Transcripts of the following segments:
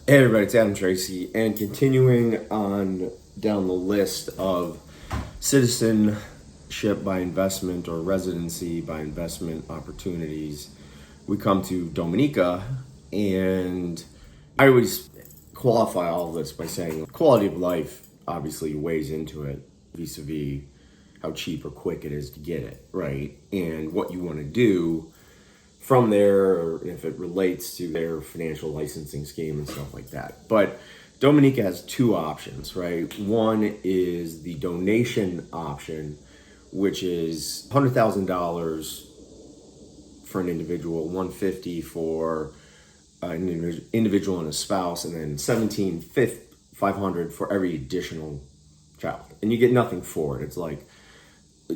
Hey everybody, it's Adam Tracy, and continuing on down the list of citizenship by investment or residency by investment opportunities, we come to Dominica, and I always qualify all of this by saying quality of life obviously weighs into it vis-a-vis how cheap or quick it is to get it, right? And what you want to do from there, or if it relates to their financial licensing scheme and stuff like that. But Dominica has two options, right? One is the donation option, which is $100,000 for an individual, $150,000 for an individual and a spouse, and then $17,500 for every additional child. And you get nothing for it. It's like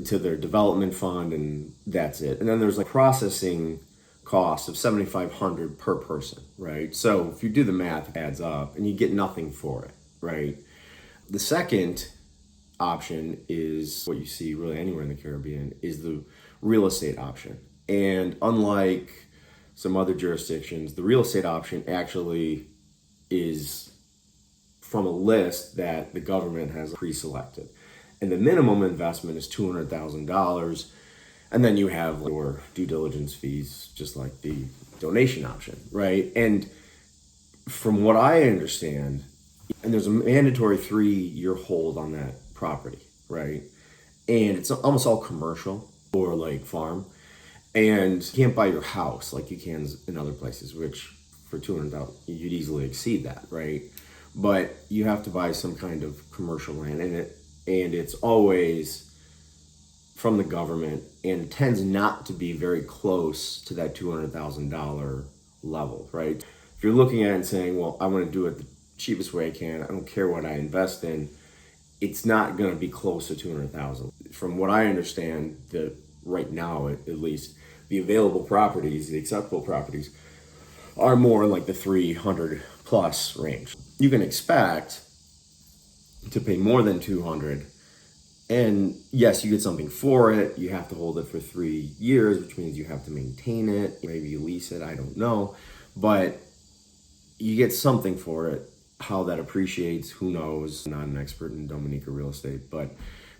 to their development fund, and that's it. And then there's like processing cost of $7,500 per person, right? So if you do the math, it adds up, and you get nothing for it, right? The second option is what you see really anywhere in the Caribbean, is the real estate option. And unlike some other jurisdictions, the real estate option actually is from a list that the government has pre-selected. And the minimum investment is $200,000. And then you have your due diligence fees, just like the donation option, right? And from what I understand, and there's a mandatory 3-year hold on that property, right? And it's almost all commercial or like farm. And you can't buy your house like you can in other places, which for $200,000, you'd easily exceed that, right? But you have to buy some kind of commercial land in it, and it's always from the government, and tends not to be very close to that $200,000 level, right? If you're looking at it and saying, well, I want to do it the cheapest way I can, I don't care what I invest in, it's not going to be close to $200,000. From what I understand, that right now, at least, the available properties, the acceptable properties, are more in like the 300 plus range. You can expect to pay more than 200. And yes, you get something for it. You have to hold it for 3 years, which means you have to maintain it. Maybe you lease it, I don't know. But you get something for it. How that appreciates, who knows? I'm not an expert in Dominica real estate, but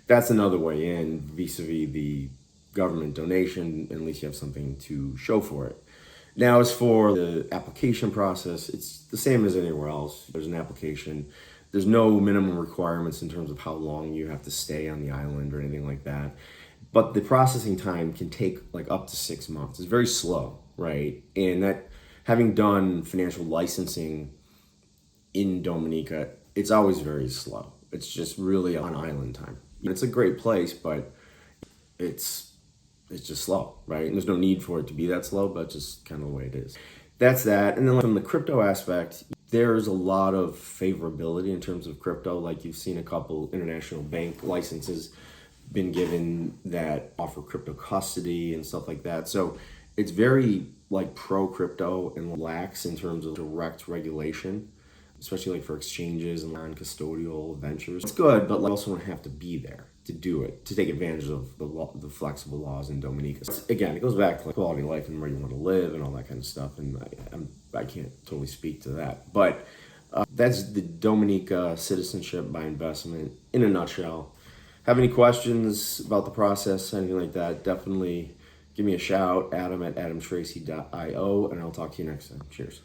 that's another way in vis-a-vis the government donation. At least you have something to show for it. Now, as for the application process, it's the same as anywhere else. There's an application. There's no minimum requirements in terms of how long you have to stay on the island or anything like that. But the processing time can take like up to 6 months. It's very slow, right? And that, having done financial licensing in Dominica, it's always very slow. It's just really on island time. It's a great place, but it's just slow, right? And there's no need for it to be that slow, but just kind of the way it is. That's that. And then from the crypto aspect, there's a lot of favorability in terms of crypto. Like you've seen a couple international bank licenses been given that offer crypto custody and stuff like that. So it's very like pro crypto and lax in terms of direct regulation, especially like for exchanges and non-custodial ventures. It's good, but like also don't have to be there to do it, to take advantage of the flexible laws in Dominica. So again, it goes back to like quality of life and where you want to live and all that kind of stuff. And I can't totally speak to that, but that's the Dominica citizenship by investment in a nutshell. Have any questions about the process, anything like that, definitely give me a shout, Adam at adamtracy.io, and I'll talk to you next time. Cheers.